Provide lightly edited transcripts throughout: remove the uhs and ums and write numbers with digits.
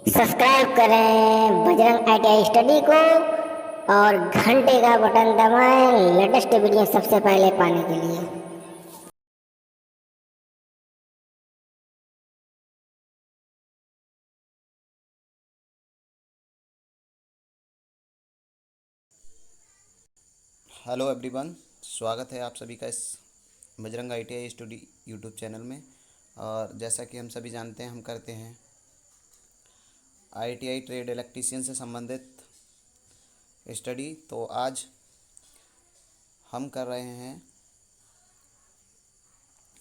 Subscribe करें Bajrang ITI study को और घंटे का बटन दबाएं लेटेस्ट वीडियो सबसे पहले पाने के लिए। हेलो एवरीवन, स्वागत है आप सभी का इस Bajrang ITI study YouTube channel में। और जैसा कि हम सभी जानते हैं, हम करते हैं आईटीआई ट्रेड इलेक्ट्रीशियन से संबंधित स्टडी। तो आज हम कर रहे हैं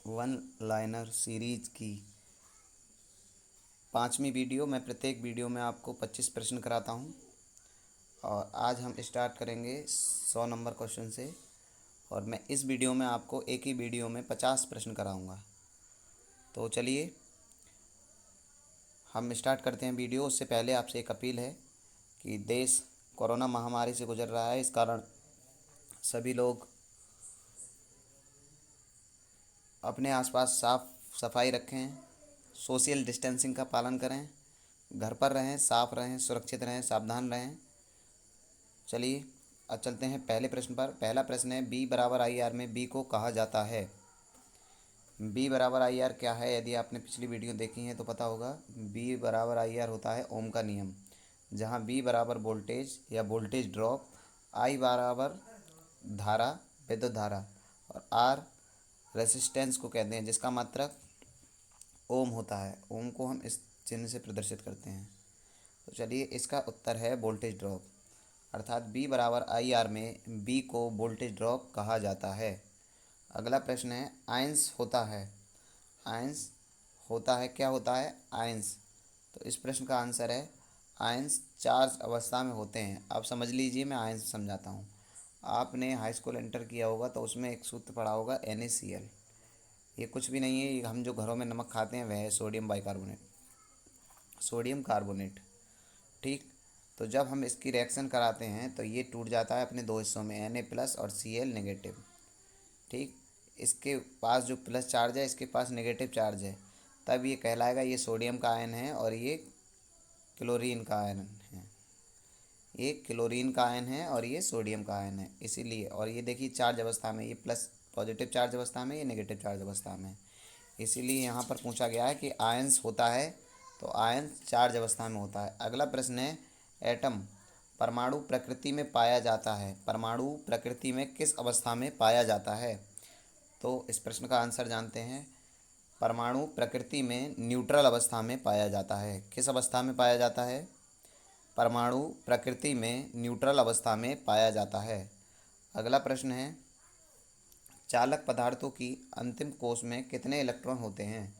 वन लाइनर सीरीज की 5वीं वीडियो। मैं प्रत्येक वीडियो में आपको 25 प्रश्न कराता हूं और आज हम स्टार्ट करेंगे 100 नंबर क्वेश्चन से। और मैं इस वीडियो में आपको एक ही वीडियो में 50 प्रश्न कराऊंगा। तो चलिए हम स्टार्ट करते हैं वीडियो। उससे पहले आपसे एक अपील है कि देश कोरोना महामारी से गुजर रहा है, इस कारण सभी लोग अपने आसपास साफ सफाई रखें, सोशल डिस्टेंसिंग का पालन करें, घर पर रहें, साफ रहें, सुरक्षित रहें, सावधान रहें। चलिए अब चलते हैं पहले प्रश्न पर। पहला प्रश्न है, बी बराबर आई आर में बी को कहा जाता है। बी बराबर आई आर क्या है? यदि आपने पिछली वीडियो देखी है तो पता होगा। बी बराबर आई आर होता है ओम का नियम, जहाँ बी बराबर वोल्टेज या वोल्टेज ड्रॉप, आई बराबर धारा, विद्युत धारा, और आर रेसिस्टेंस को कहते हैं, जिसका मात्रक ओम होता है। ओम को हम इस चिन्ह से प्रदर्शित करते हैं। तो चलिए इसका उत्तर है वोल्टेज ड्रॉप, अर्थात बी बराबर आई आर में बी को वोल्टेज ड्रॉप कहा जाता है। अगला प्रश्न है, आयंस होता है। आयंस होता है, क्या होता है? आयंस। तो इस प्रश्न का आंसर है आयंस चार्ज अवस्था में होते हैं। अब समझ लीजिए, मैं आयंस समझाता हूँ। आपने हाई स्कूल इंटर किया होगा तो उसमें एक सूत्र पढ़ा होगा NaCl। ये कुछ भी नहीं है, ये हम जो घरों में नमक खाते हैं वह है सोडियम बाइकार्बोनेट, सोडियम कार्बोनेट। ठीक। तो जब हम इसकी रिएक्शन कराते हैं तो ये टूट जाता है अपने दो हिस्सों में, Na+ और Cl नेगेटिव। ठीक। इसके पास जो प्लस चार्ज है, इसके पास नेगेटिव चार्ज है, तब ये कहलाएगा ये सोडियम का आयन है और ये क्लोरीन का आयन है। ये क्लोरीन का आयन है और ये सोडियम का आयन है, इसीलिए। और ये देखिए चार्ज अवस्था में, ये प्लस पॉजिटिव चार्ज अवस्था में, ये नेगेटिव चार्ज अवस्था में, इसीलिए यहाँ पर पूछा गया है कि आयंस होता है। तो आयंस चार्ज अवस्था में होता है। अगला प्रश्न है, एटम परमाणु प्रकृति में पाया जाता है। परमाणु प्रकृति में किस अवस्था में पाया जाता है? तो इस प्रश्न का आंसर जानते हैं। परमाणु प्रकृति में न्यूट्रल अवस्था में पाया जाता है। किस अवस्था में पाया जाता है? परमाणु प्रकृति में न्यूट्रल अवस्था में पाया जाता है। अगला प्रश्न है, चालक पदार्थों की अंतिम कोश में कितने इलेक्ट्रॉन होते हैं?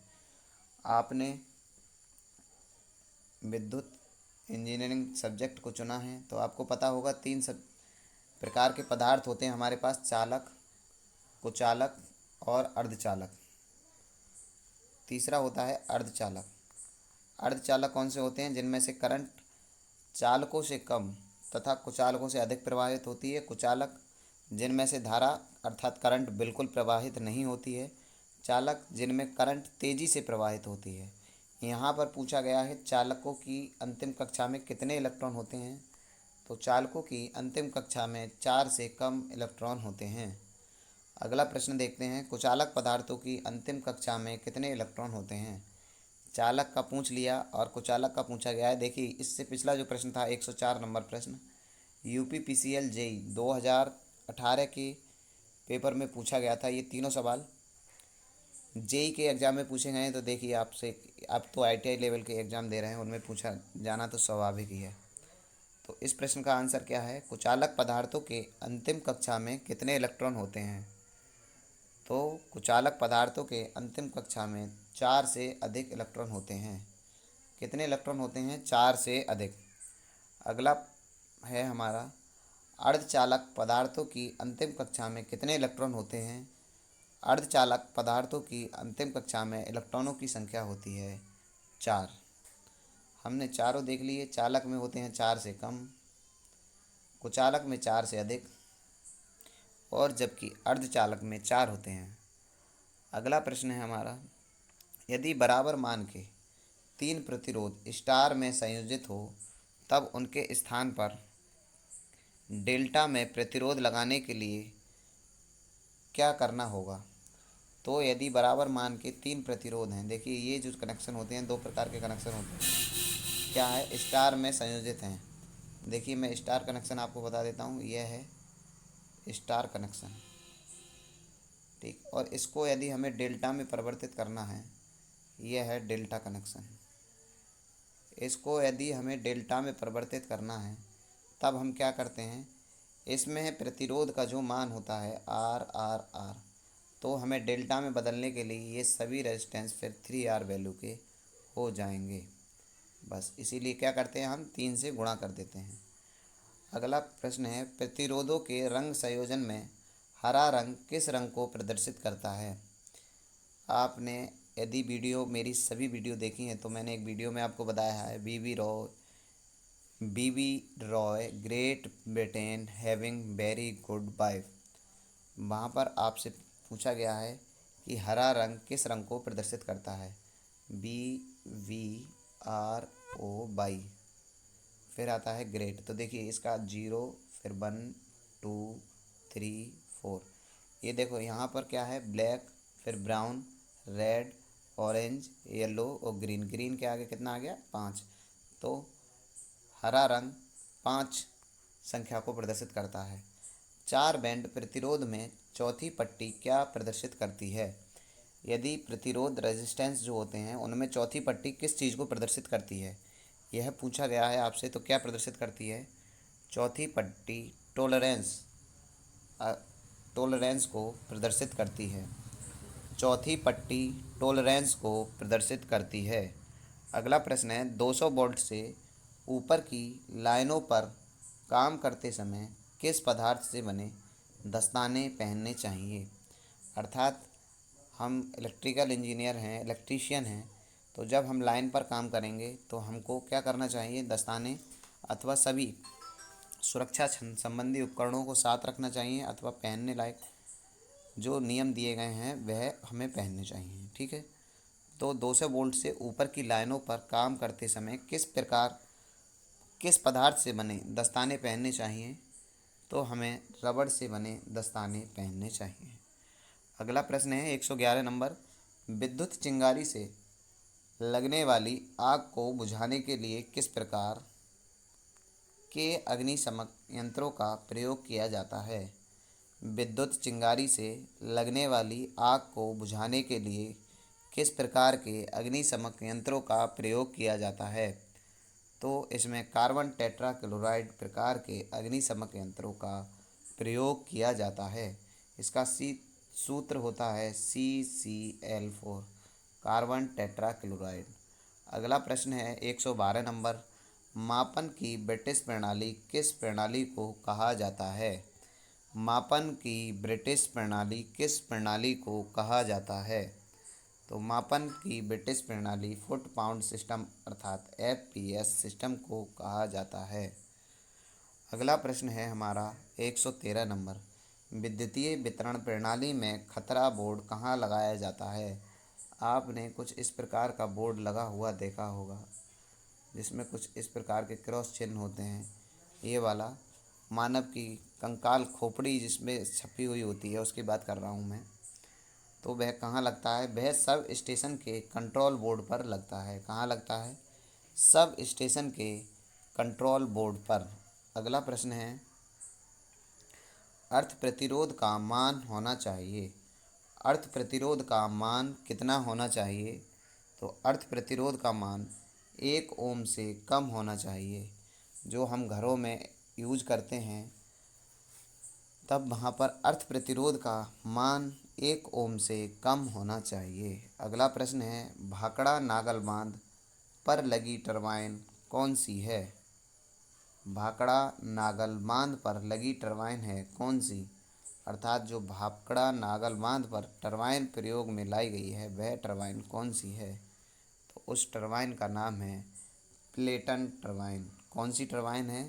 आपने विद्युत इंजीनियरिंग सब्जेक्ट को चुना है तो आपको पता होगा, तीन सब प्रकार के पदार्थ होते हैं हमारे पास: चालक, कुचालक और अर्धचालक। तीसरा होता है अर्धचालक। अर्धचालक कौन से होते हैं? जिनमें से करंट चालकों से कम तथा कुचालकों से अधिक प्रवाहित होती है। कुचालक जिनमें से धारा अर्थात करंट बिल्कुल प्रवाहित नहीं होती है। चालक जिनमें करंट तेज़ी से प्रवाहित होती है। यहाँ पर पूछा गया है चालकों की अंतिम कक्षा में कितने इलेक्ट्रॉन होते हैं? तो चालकों की अंतिम कक्षा में 4 से कम इलेक्ट्रॉन होते हैं। अगला प्रश्न देखते हैं, कुचालक पदार्थों की अंतिम कक्षा में कितने इलेक्ट्रॉन होते हैं? चालक का पूछ लिया और कुचालक का पूछा गया है। देखिए, इससे पिछला जो प्रश्न था 104 नंबर प्रश्न, UPPCL जेई 2018 के पेपर में पूछा गया था। ये तीनों सवाल जेई के एग्ज़ाम में पूछे गए हैं। तो देखिए, आपसे आप तो ITI लेवल के एग्ज़ाम दे रहे हैं, उनमें पूछा जाना तो स्वाभाविक ही है। तो इस प्रश्न का आंसर क्या है? कुचालक पदार्थों के अंतिम कक्षा में कितने इलेक्ट्रॉन होते हैं? तो कुचालक पदार्थों के अंतिम कक्षा में 4 से अधिक इलेक्ट्रॉन होते हैं। कितने इलेक्ट्रॉन होते हैं? 4 से अधिक। अगला है हमारा, अर्धचालक पदार्थों की अंतिम कक्षा में कितने इलेक्ट्रॉन होते हैं? अर्धचालक पदार्थों की अंतिम कक्षा में इलेक्ट्रॉनों की संख्या होती है 4। हमने चारों देख लिए। चालक में होते हैं 4 से कम, कुचालक में 4 से अधिक, और जबकि अर्धचालक में 4 होते हैं। अगला प्रश्न है हमारा, यदि बराबर मान के तीन प्रतिरोध स्टार में संयोजित हो तब उनके स्थान पर डेल्टा में प्रतिरोध लगाने के लिए क्या करना होगा। तो यदि बराबर मान के तीन प्रतिरोध हैं, देखिए ये जो कनेक्शन होते हैं दो प्रकार के कनेक्शन होते हैं, क्या है, स्टार में संयोजित हैं। देखिए मैं स्टार कनेक्शन आपको बता देता हूँ, यह है स्टार कनेक्शन, ठीक। और इसको यदि हमें डेल्टा में परिवर्तित करना है, यह है डेल्टा कनेक्शन। इसको यदि हमें डेल्टा में परिवर्तित करना है तब हम क्या करते हैं, इसमें है प्रतिरोध का जो मान होता है आर आर आर, तो हमें डेल्टा में बदलने के लिए ये सभी रेजिस्टेंस फिर 3R वैल्यू के हो जाएंगे। बस इसीलिए क्या करते हैं, हम 3 से गुणा कर देते हैं। अगला प्रश्न है, प्रतिरोधों के रंग संयोजन में हरा रंग किस रंग को प्रदर्शित करता है। आपने यदि मेरी सभी वीडियो देखी हैं तो मैंने एक वीडियो में आपको बताया है, BB ROY Great Britain having very good wife. वहाँ पर आपसे पूछा गया है कि हरा रंग किस रंग को प्रदर्शित करता है, BVROY, फिर आता है ग्रेट। तो देखिए इसका 0 फिर 1 2 3 4, ये देखो यहाँ पर क्या है, ब्लैक फिर ब्राउन रेड ऑरेंज येलो और ग्रीन। ग्रीन के आगे कितना आ गया, 5। तो हरा रंग 5 संख्या को प्रदर्शित करता है। 4 बैंड प्रतिरोध में चौथी पट्टी क्या प्रदर्शित करती है। यदि प्रतिरोध रेजिस्टेंस जो होते हैं उनमें चौथी पट्टी किस चीज़ को प्रदर्शित करती है, यह पूछा गया है आपसे। तो क्या प्रदर्शित करती है, चौथी पट्टी टोलरेंस को प्रदर्शित करती है। चौथी पट्टी टोलरेंस को प्रदर्शित करती है। अगला प्रश्न है, 200 वोल्ट से ऊपर की लाइनों पर काम करते समय किस पदार्थ से बने दस्ताने पहनने चाहिए। अर्थात हम इलेक्ट्रिकल इंजीनियर हैं, इलेक्ट्रीशियन हैं, तो जब हम लाइन पर काम करेंगे तो हमको क्या करना चाहिए, दस्ताने अथवा सभी सुरक्षा संबंधी उपकरणों को साथ रखना चाहिए अथवा पहनने लायक जो नियम दिए गए हैं वह हमें पहनने चाहिए, ठीक है। तो 200 वोल्ट से ऊपर की लाइनों पर काम करते समय किस पदार्थ से बने दस्ताने पहनने चाहिए, तो हमें रबड़ से बने दस्ताने पहनने चाहिए। अगला प्रश्न है 111 नंबर, विद्युत चिंगारी से लगने वाली आग को बुझाने के लिए किस प्रकार के अग्निशमक यंत्रों का प्रयोग किया जाता है। विद्युत चिंगारी से लगने वाली आग को बुझाने के लिए किस प्रकार के अग्निशमक यंत्रों का प्रयोग किया जाता है। तो इसमें कार्बन टेट्राक्लोराइड प्रकार के अग्निशमक यंत्रों का प्रयोग किया जाता है। इसका सूत्र होता है CCl4, कार्बन टेट्राक्लोराइड। अगला प्रश्न है 112 नंबर, मापन की ब्रिटिश प्रणाली किस प्रणाली को कहा जाता है। मापन की ब्रिटिश प्रणाली किस प्रणाली को कहा जाता है। तो मापन की ब्रिटिश प्रणाली फुट पाउंड सिस्टम अर्थात FPS सिस्टम को कहा जाता है। अगला प्रश्न है हमारा 113 नंबर, विद्युतीय वितरण प्रणाली में खतरा बोर्ड कहाँ लगाया जाता है। आपने कुछ इस प्रकार का बोर्ड लगा हुआ देखा होगा जिसमें कुछ इस प्रकार के क्रॉस चिन्ह होते हैं। ये वाला मानव की कंकाल खोपड़ी जिसमें छपी हुई होती है उसकी बात कर रहा हूँ मैं। तो वह कहाँ लगता है, वह सब स्टेशन के कंट्रोल बोर्ड पर लगता है। कहाँ लगता है, सब स्टेशन के कंट्रोल बोर्ड पर। अगला प्रश्न है, अर्थ प्रतिरोध का मान होना चाहिए। अर्थ प्रतिरोध का मान कितना होना चाहिए। तो अर्थ प्रतिरोध का मान 1 ओम से कम होना चाहिए। जो हम घरों में यूज करते हैं तब वहाँ पर अर्थ प्रतिरोध का मान 1 ओम से कम होना चाहिए। अगला प्रश्न है, भाखड़ा नागल बांध पर लगी टरबाइन कौन सी है। भाखड़ा नागल बांध पर लगी टरबाइन है कौन सी। अर्थात जो भाखड़ा नागल बांध पर टरबाइन प्रयोग में लाई गई है वह टरबाइन कौन सी है। तो उस टरबाइन का नाम है प्लेटन टरबाइन। कौन सी टरबाइन है,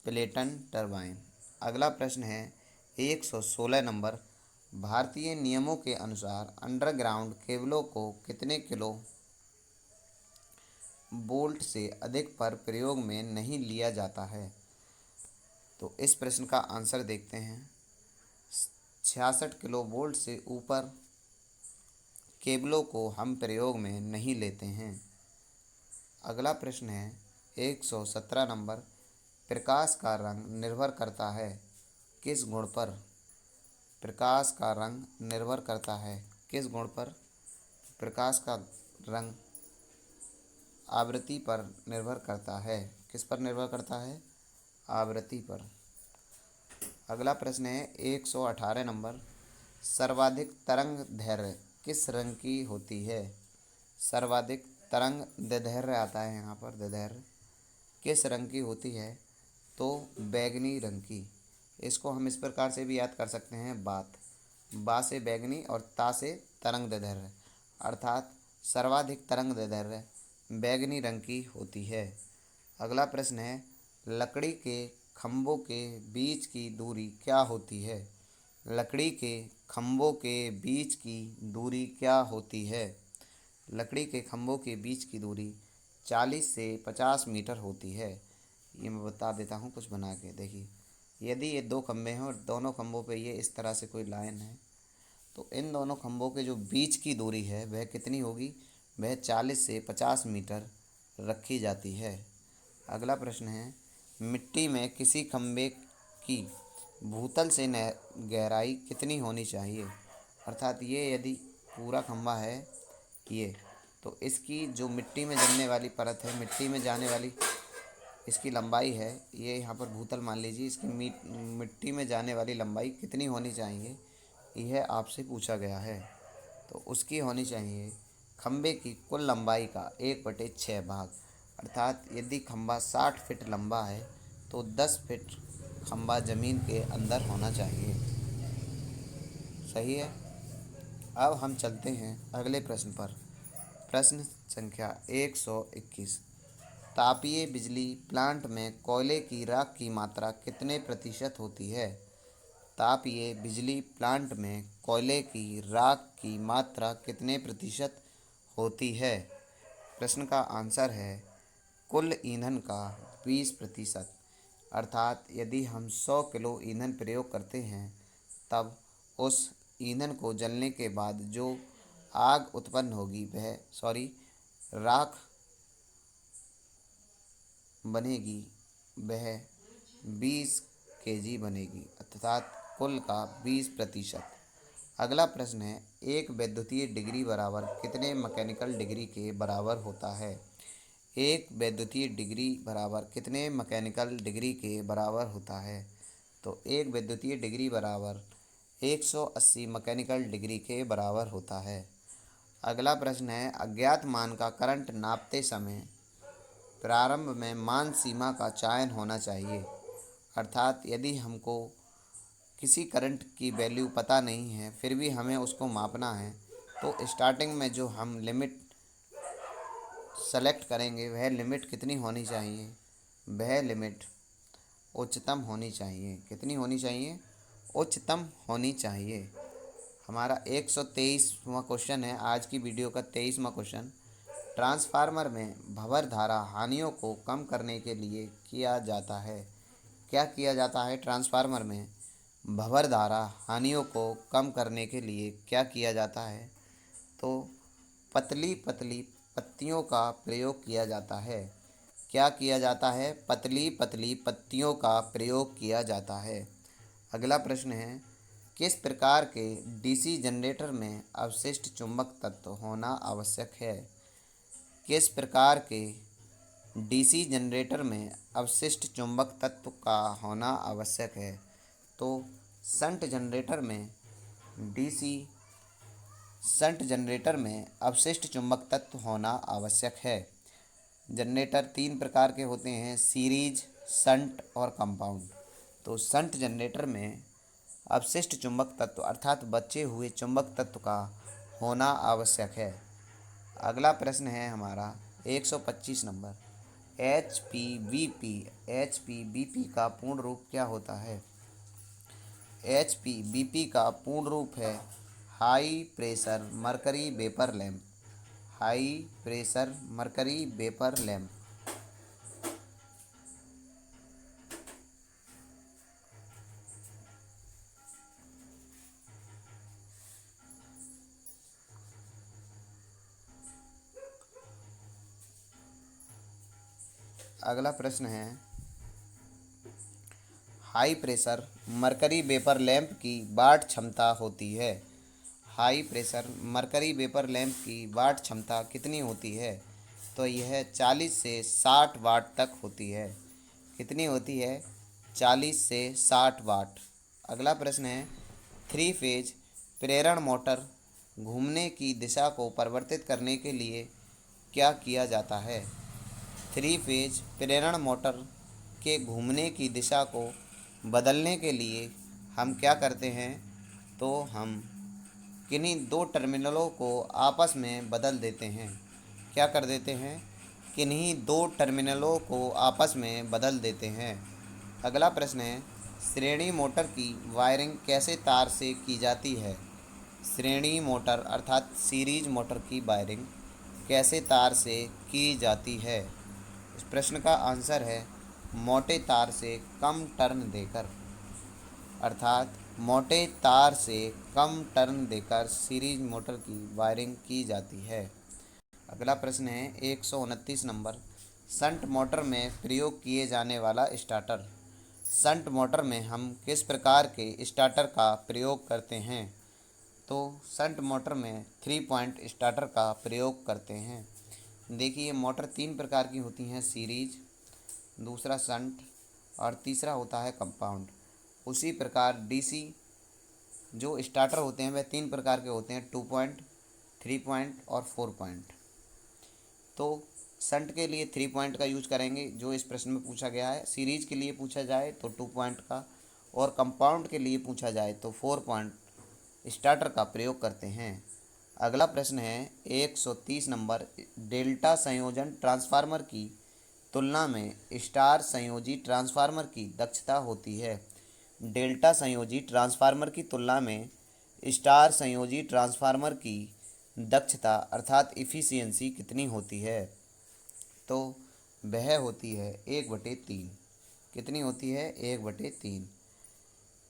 प्लेटन टरबाइन। अगला प्रश्न है 116 नंबर, भारतीय नियमों के अनुसार अंडरग्राउंड केबलों को कितने किलो वोल्ट से अधिक पर प्रयोग में नहीं लिया जाता है। तो इस प्रश्न का आंसर देखते हैं। 66 किलो वोल्ट से ऊपर केबलों को हम प्रयोग में नहीं लेते हैं। अगला प्रश्न है 117 नंबर। प्रकाश का रंग निर्भर करता है किस गुण पर? प्रकाश का रंग निर्भर करता है किस गुण पर? प्रकाश का रंग आवृत्ति पर निर्भर करता है। किस पर निर्भर करता है? आवृत्ति पर। अगला प्रश्न है 118 नंबर। सर्वाधिक तरंग दैर्घ्य किस रंग की होती है? सर्वाधिक तरंग दैर्घ्य आता है यहाँ पर, दैर्घ्य किस रंग की होती है? तो बैगनी रंग की। इसको हम इस प्रकार से भी याद कर सकते हैं, बा से बैगनी और ता से तरंग दैर्घ्य, अर्थात सर्वाधिक तरंग दैर्घ्य बैगनी रंग की होती है। अगला प्रश्न है लकड़ी के खंभों के बीच की दूरी क्या होती है? लकड़ी के खंभों के बीच की दूरी क्या होती है? लकड़ी के खंभों के बीच की दूरी 40 से 50 मीटर होती है। ये मैं बता देता हूँ कुछ बना के, देखिए। यदि ये दो खंभे हैं और दोनों खंभों पे ये इस तरह से कोई लाइन है, तो इन दोनों खंभों के जो बीच की दूरी है वह कितनी होगी? वह 40 से 50 मीटर रखी जाती है। अगला प्रश्न है मिट्टी में किसी खंभे की भूतल से गहराई कितनी होनी चाहिए? अर्थात ये यदि पूरा खंभा है ये, तो इसकी जो मिट्टी में जमने वाली परत है, मिट्टी में जाने वाली इसकी लंबाई है, ये यहाँ पर भूतल मान लीजिए, इसकी मिट्टी में जाने वाली लंबाई कितनी होनी चाहिए, यह आपसे पूछा गया है। तो उसकी होनी चाहिए खंभे की कुल लंबाई का 1/6 भाग। अर्थात यदि खंभा 60 फीट लंबा है तो 10 फीट खंभा ज़मीन के अंदर होना चाहिए। सही है। अब हम चलते हैं अगले प्रश्न पर। प्रश्न संख्या 121। तापीय बिजली प्लांट में कोयले की राख की मात्रा कितने प्रतिशत होती है? तापीय बिजली प्लांट में कोयले की राख की मात्रा कितने प्रतिशत होती है? प्रश्न का आंसर है कुल ईंधन का 20%। अर्थात यदि हम 100 किलो ईंधन प्रयोग करते हैं तब उस ईंधन को जलने के बाद जो आग उत्पन्न होगी राख बनेगी वह 20 केजी बनेगी, अर्थात कुल का 20%। अगला प्रश्न है एक वैद्युतीय डिग्री बराबर कितने मैकेनिकल डिग्री के बराबर होता है? एक वैद्युतीय डिग्री बराबर कितने मैकेनिकल डिग्री के बराबर होता है? तो एक वैद्युतीय डिग्री बराबर 180 मैकेनिकल डिग्री के बराबर होता है। अगला प्रश्न है अज्ञात मान का करंट नापते समय प्रारंभ में मान सीमा का चयन होना चाहिए। अर्थात यदि हमको किसी करंट की वैल्यू पता नहीं है फिर भी हमें उसको मापना है, तो स्टार्टिंग में जो हम लिमिट सेलेक्ट करेंगे वह लिमिट कितनी होनी चाहिए? वह लिमिट उच्चतम होनी चाहिए। कितनी होनी चाहिए? उच्चतम होनी चाहिए। हमारा 123वां क्वेश्चन है, आज की वीडियो का 23वां क्वेश्चन। ट्रांसफार्मर में भंवर धारा हानियों को कम करने के लिए किया जाता है। क्या किया जाता है? ट्रांसफार्मर में भंवर धारा हानियों को कम करने के लिए क्या किया जाता है? तो पतली पतली पत्तियों का प्रयोग किया जाता है। क्या किया जाता है? पतली पतली पत्तियों का प्रयोग किया जाता है। अगला प्रश्न है किस प्रकार के डीसी जनरेटर में अवशिष्ट चुंबक तत्व होना आवश्यक है? किस प्रकार के डीसी जनरेटर में अवशिष्ट चुंबक तत्व का होना आवश्यक है? तो शंट जनरेटर में अवशिष्ट चुंबक तत्व होना आवश्यक है। जनरेटर 3 प्रकार के होते हैं, सीरीज, शंट और कंपाउंड। तो शंट जनरेटर में अवशिष्ट चुंबक तत्व अर्थात बचे हुए चुंबक तत्व का होना आवश्यक है। अगला प्रश्न है हमारा 125 number. H P B P का पूर्ण रूप क्या होता है? एच पी बी पी का पूर्ण रूप है high pressure mercury vapour lamp. High pressure mercury vapour lamp. अगला प्रश्न है, high pressure mercury vapour lamp की वाट क्षमता होती है। High pressure mercury vapour lamp की वाट क्षमता कितनी होती है? तो यह 40 से 60 वाट तक होती है। कितनी होती है? 40 से 60 वाट। अगला प्रश्न है, थ्री फेज प्रेरण मोटर घूमने की दिशा को परिवर्तित करने के लिए क्या किया जाता है? थ्री फेज प्रेरण मोटर के घूमने की दिशा को बदलने के लिए हम क्या करते हैं? तो हम किन्हीं दो टर्मिनलों को आपस में बदल देते हैं। क्या कर देते हैं? किन्हीं दो टर्मिनलों को आपस में बदल देते हैं। अगला प्रश्न है, श्रेणी मोटर की वायरिंग कैसे तार से की जाती है? श्रेणी मोटर अर्थात सीरीज मोटर की वायरिंग कैसे तार से की जाती है? इस प्रश्न का आंसर है मोटे तार से कम टर्न देकर, अर्थात मोटे तार से कम टर्न देकर सीरीज मोटर की वायरिंग की जाती है। अगला प्रश्न है 129 नंबर, शंट मोटर में प्रयोग किए जाने वाला स्टार्टर। शंट मोटर में हम किस प्रकार के स्टार्टर का प्रयोग करते हैं? तो शंट मोटर में 3 पॉइंट स्टार्टर का प्रयोग करते हैं। देखिए, मोटर तीन प्रकार की होती हैं, सीरीज, दूसरा शंट और तीसरा होता है कंपाउंड। उसी प्रकार डीसी जो स्टार्टर होते हैं वह तीन प्रकार के होते हैं, 2 पॉइंट, 3 पॉइंट और 4 पॉइंट। तो शंट के लिए 3 पॉइंट का यूज करेंगे जो इस प्रश्न में पूछा गया है। सीरीज के लिए पूछा जाए तो 2 पॉइंट का, और कंपाउंड के लिए पूछा जाए तो 4 पॉइंट स्टार्टर का प्रयोग करते हैं। अगला प्रश्न है 130 नंबर, डेल्टा संयोजन ट्रांसफार्मर की तुलना में स्टार संयोजी ट्रांसफार्मर की दक्षता होती है। डेल्टा संयोजी ट्रांसफार्मर की तुलना में स्टार संयोजी ट्रांसफार्मर की दक्षता अर्थात इफ़िशियंसी कितनी होती है? तो वह होती है 1/3। कितनी होती है? 1/3।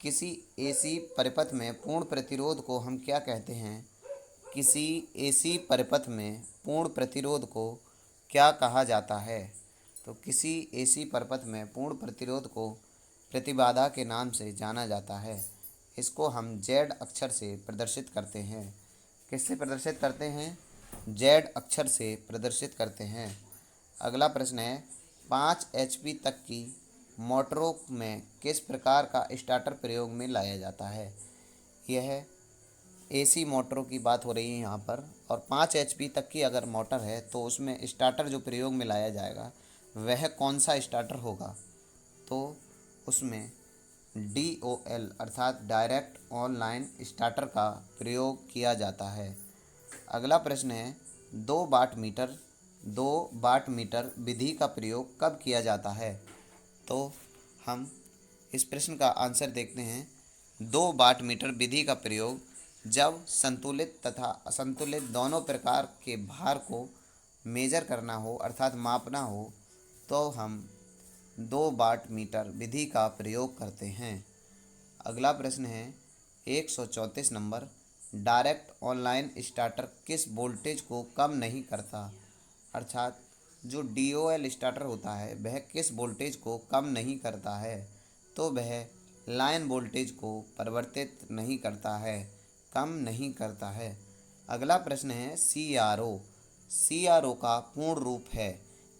किसी एसी परिपथ में पूर्ण प्रतिरोध को हम क्या कहते हैं? किसी एसी परिपथ में पूर्ण प्रतिरोध को क्या कहा जाता है? तो किसी एसी परिपथ में पूर्ण प्रतिरोध को प्रतिबाधा के नाम से जाना जाता है। इसको हम जेड अक्षर से प्रदर्शित करते हैं। किससे प्रदर्शित करते हैं? जेड अक्षर से प्रदर्शित करते हैं। अगला प्रश्न है, 5 एचपी तक की मोटरों में किस प्रकार का स्टार्टर प्रयोग में लाया जाता है? यह एसी मोटरों की बात हो रही है यहाँ पर, और 5 एचपी तक की अगर मोटर है तो उसमें स्टार्टर जो प्रयोग में लाया जाएगा वह कौन सा स्टार्टर होगा? तो उसमें DOL अर्थात डायरेक्ट ऑनलाइन स्टार्टर का प्रयोग किया जाता है। अगला प्रश्न है, 2 वाट मीटर विधि का प्रयोग कब किया जाता है? तो हम इस प्रश्न का आंसर देखते हैं। 2 वाट मीटर विधि का प्रयोग जब संतुलित तथा असंतुलित दोनों प्रकार के भार को मेजर करना हो अर्थात मापना हो तो हम 2 वाट मीटर विधि का प्रयोग करते हैं। अगला प्रश्न है 134 नंबर, डायरेक्ट ऑनलाइन स्टार्टर किस वोल्टेज को कम नहीं करता? अर्थात जो DOL स्टार्टर होता है वह किस वोल्टेज को कम नहीं करता है? तो वह लाइन वोल्टेज को परिवर्तित नहीं करता है, कम नहीं करता है। अगला प्रश्न है CRO। CRO का पूर्ण रूप है।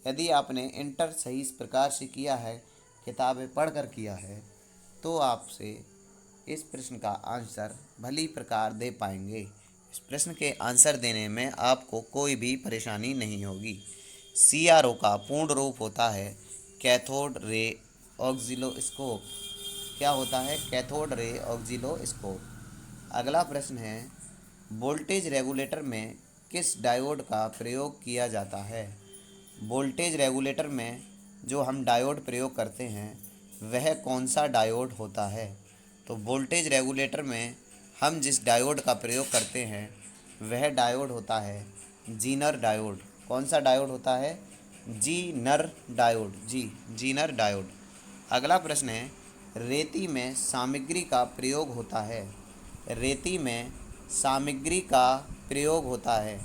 यदि आपने इंटर सही इस प्रकार से किया है, किताबें पढ़कर किया है, तो आपसे इस प्रश्न का आंसर भली प्रकार दे पाएंगे। इस प्रश्न के आंसर देने में आपको कोई भी परेशानी नहीं होगी। CRO का पूर्ण रूप होता है कैथोड रे ऑक्सिलोस्कोप। क्या होता है? Cathode ray ऑक्सिलोस्कोप। अगला प्रश्न है, वोल्टेज रेगुलेटर में किस डायोड का प्रयोग किया जाता है? वोल्टेज रेगुलेटर में जो हम डायोड प्रयोग करते हैं वह कौन सा डायोड होता है? तो वोल्टेज रेगुलेटर में हम जिस डायोड का प्रयोग करते हैं वह डायोड होता है जीनर डायोड। कौन सा डायोड होता है? Zener diode. Zener diode. अगला प्रश्न है, रेती में सामग्री का प्रयोग होता है। रेती में सामग्री का प्रयोग होता है।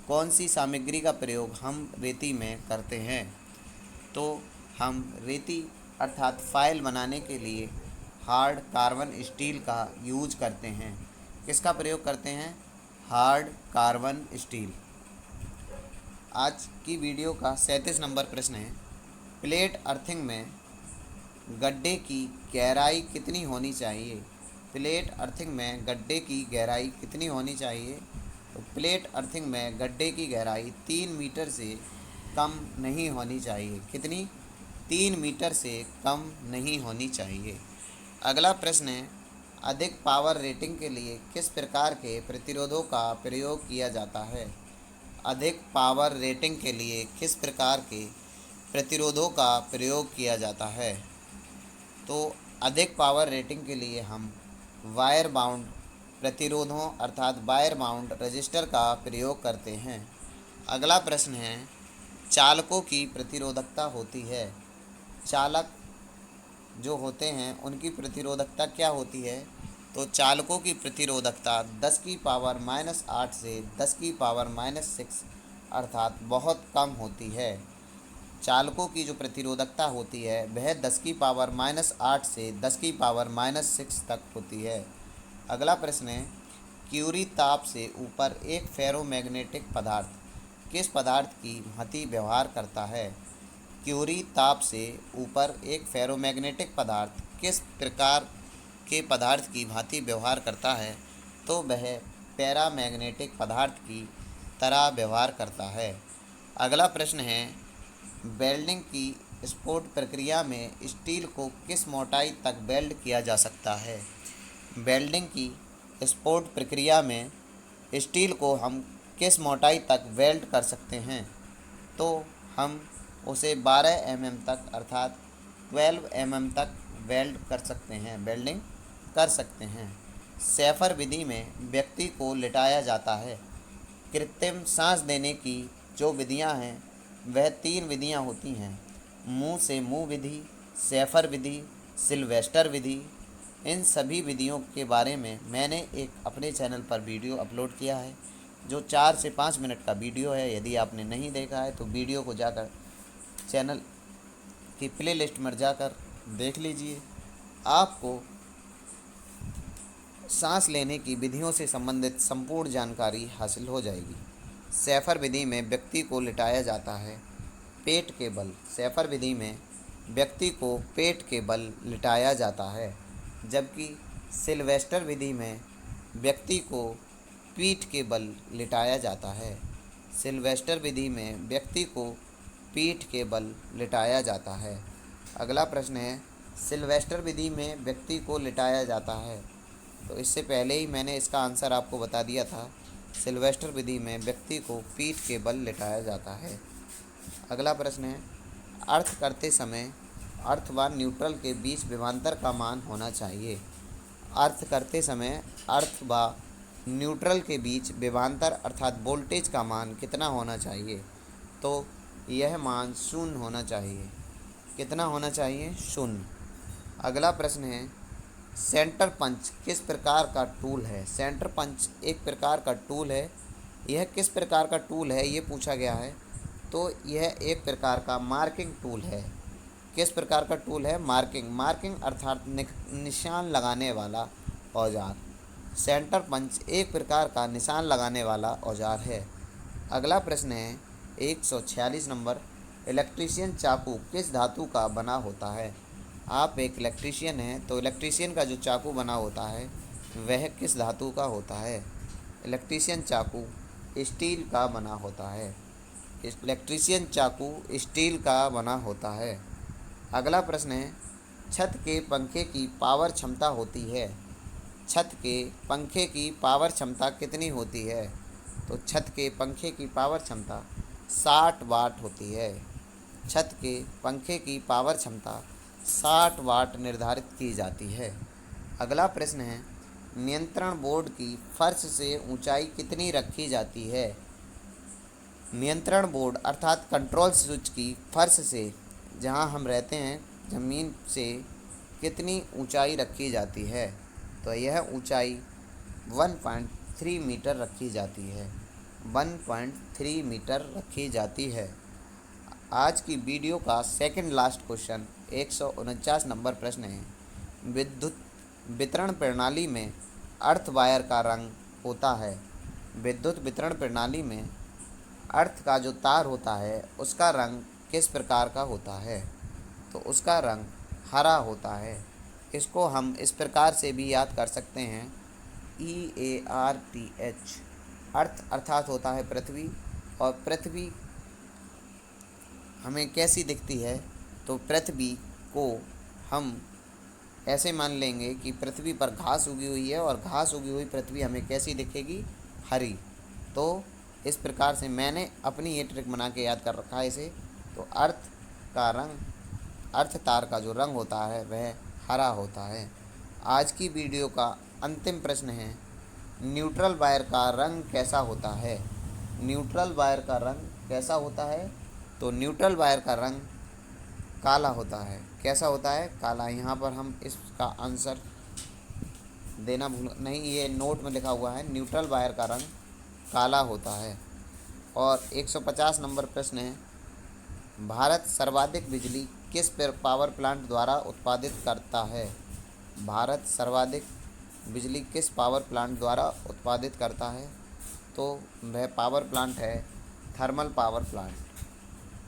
कौन सी सामग्री का प्रयोग हम रेती में करते हैं? तो हम रेती अर्थात फाइल बनाने के लिए हार्ड कार्बन स्टील का यूज करते हैं। किसका प्रयोग करते हैं? Hard carbon steel. आज की वीडियो का 37 नंबर प्रश्न है, प्लेट अर्थिंग में गड्ढे की गहराई कितनी होनी चाहिए? प्लेट अर्थिंग में गड्ढे की गहराई कितनी होनी चाहिए? तो प्लेट अर्थिंग में गड्ढे की गहराई 3 मीटर से कम नहीं होनी चाहिए। कितनी? 3 मीटर से कम नहीं होनी चाहिए। अगला प्रश्न है, अधिक पावर रेटिंग के लिए किस प्रकार के प्रतिरोधों का प्रयोग किया जाता है? अधिक पावर रेटिंग के लिए किस प्रकार के प्रतिरोधों का प्रयोग किया जाता है? तो अधिक पावर रेटिंग के लिए हम वायर बाउंड प्रतिरोधों अर्थात वायर बाउंड रजिस्टर का प्रयोग करते हैं। अगला प्रश्न है, चालकों की प्रतिरोधकता होती है। चालक जो होते हैं उनकी प्रतिरोधकता क्या होती है? तो चालकों की प्रतिरोधकता 10 की पावर -8 से 10 की पावर -6 अर्थात बहुत कम होती है। चालकों की जो प्रतिरोधकता होती है वह 10 की पावर -8 से 10 की पावर -6 तक होती है। अगला प्रश्न है, क्यूरी ताप से ऊपर एक फेरोमैग्नेटिक पदार्थ किस पदार्थ की भांति व्यवहार करता है? क्यूरी ताप से ऊपर एक फेरोमैग्नेटिक पदार्थ किस प्रकार के पदार्थ की भांति व्यवहार करता है? तो वह पैरामैग्नेटिक पदार्थ की तरह व्यवहार करता है। अगला प्रश्न है, वेल्डिंग की स्पोर्ट प्रक्रिया में स्टील को किस मोटाई तक वेल्ड किया जा सकता है? वेल्डिंग की स्पोर्ट प्रक्रिया में स्टील को हम किस मोटाई तक वेल्ड कर सकते हैं? तो हम उसे 12 mm तक अर्थात 12 mm तक वेल्ड कर सकते हैं, वेल्डिंग कर सकते हैं। सैफर विधि में व्यक्ति को लिटाया जाता है। कृत्रिम सांस देने की जो विधियां हैं वह 3 विधियां होती हैं, मुंह से मुंह विधि, सैफर विधि, सिल्वेस्टर विधि। इन सभी विधियों के बारे में मैंने एक अपने चैनल पर वीडियो अपलोड किया है जो 4 से 5 मिनट का वीडियो है। यदि आपने नहीं देखा है तो वीडियो को जाकर चैनल की प्ले लिस्ट में जाकर देख लीजिए। आपको सांस लेने की विधियों से संबंधित संपूर्ण जानकारी हासिल हो जाएगी। सैफर विधि में व्यक्ति को लिटाया जाता है पेट के बल। सैफर विधि में व्यक्ति को पेट के बल लिटाया जाता है, जबकि सिल्वेस्टर विधि में व्यक्ति को पीठ के बल लिटाया जाता है। सिल्वेस्टर विधि में व्यक्ति को पीठ के बल लिटाया जाता है। अगला प्रश्न है, सिल्वेस्टर विधि में व्यक्ति को लिटाया जाता है। तो इससे पहले ही मैंने इसका आंसर आपको बता दिया था। सिल्वेस्टर विधि में व्यक्ति को पीठ के बल लिटाया जाता है। अगला प्रश्न है, अर्थ करते समय अर्थ व न्यूट्रल के बीच विभवांतर का मान होना चाहिए। अर्थ करते समय अर्थ व न्यूट्रल के बीच विभवांतर अर्थात वोल्टेज का मान कितना होना चाहिए? तो यह मान 0 होना चाहिए। कितना होना चाहिए? 0। अगला प्रश्न है, सेंटर पंच किस प्रकार का टूल है? सेंटर पंच एक प्रकार का टूल है। यह किस प्रकार का टूल है ये पूछा गया है। तो यह एक प्रकार का मार्किंग टूल है। किस प्रकार का टूल है? मार्किंग अर्थात निशान लगाने वाला औजार। सेंटर पंच एक प्रकार का निशान लगाने वाला औजार है। अगला प्रश्न है 146 नंबर, इलेक्ट्रीशियन चाकू किस धातु का बना होता है? आप एक इलेक्ट्रीशियन हैं तो इलेक्ट्रीशियन का जो चाकू बना होता है वह किस धातु का होता है? इलेक्ट्रीशियन चाकू स्टील का बना होता है। इलेक्ट्रीशियन चाकू स्टील का बना होता है। अगला प्रश्न है, छत के पंखे की पावर क्षमता होती है। छत के पंखे की पावर क्षमता कितनी होती है? तो छत के पंखे की पावर क्षमता 60 वाट होती है। छत के पंखे की पावर क्षमता 60 वाट निर्धारित की जाती है। अगला प्रश्न है, नियंत्रण बोर्ड की फर्श से ऊंचाई कितनी रखी जाती है? नियंत्रण बोर्ड अर्थात कंट्रोल स्विच की फर्श से, जहां हम रहते हैं, ज़मीन से कितनी ऊंचाई रखी जाती है? तो यह ऊंचाई 1.3 मीटर रखी जाती है। 1.3 मीटर रखी जाती है। आज की वीडियो का सेकंड लास्ट क्वेश्चन 149 नंबर प्रश्न है। विद्युत वितरण प्रणाली में अर्थ वायर का रंग होता है। विद्युत वितरण प्रणाली में अर्थ का जो तार होता है उसका रंग किस प्रकार का होता है? तो उसका रंग हरा होता है। इसको हम इस प्रकार से भी याद कर सकते हैं, EARTH। अर्थ अर्थात होता है पृथ्वी, और पृथ्वी हमें कैसी दिखती है? तो पृथ्वी को हम ऐसे मान लेंगे कि पृथ्वी पर घास उगी हुई है, और घास उगी हुई पृथ्वी हमें कैसी दिखेगी? हरी। तो इस प्रकार से मैंने अपनी ये ट्रिक बना के याद कर रखा है इसे। तो अर्थ का रंग, अर्थ तार का जो रंग होता है वह हरा होता है। आज की वीडियो का अंतिम प्रश्न है, न्यूट्रल वायर का रंग कैसा होता है? न्यूट्रल वायर का रंग कैसा होता है? तो न्यूट्रल वायर का रंग काला होता है। कैसा होता है? काला। यहाँ पर हम इसका आंसर देना भूल नहीं, ये नोट में लिखा हुआ है, न्यूट्रल वायर का रंग काला होता है। और 150 नंबर प्रश्न है, भारत सर्वाधिक बिजली किस पावर प्लांट द्वारा उत्पादित करता है? भारत सर्वाधिक बिजली किस पावर प्लांट द्वारा उत्पादित करता है? तो वह पावर प्लांट है थर्मल पावर प्लांट।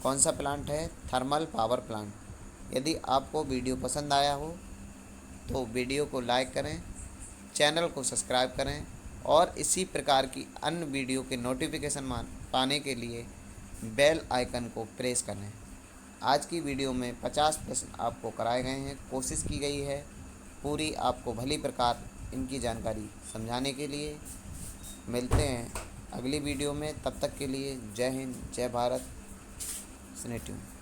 कौन सा प्लांट है? Thermal power plant. यदि आपको वीडियो पसंद आया हो तो वीडियो को लाइक करें, चैनल को सब्सक्राइब करें, और इसी प्रकार की अन्य वीडियो के नोटिफिकेशन पाने के लिए बेल आइकन को प्रेस करें। आज की वीडियो में 50 प्रश्न आपको कराए गए हैं। कोशिश की गई है पूरी आपको भली प्रकार इनकी जानकारी समझाने के लिए। मिलते हैं अगली वीडियो में, तब तक के लिए जय हिंद, जय भारत। Stay tuned.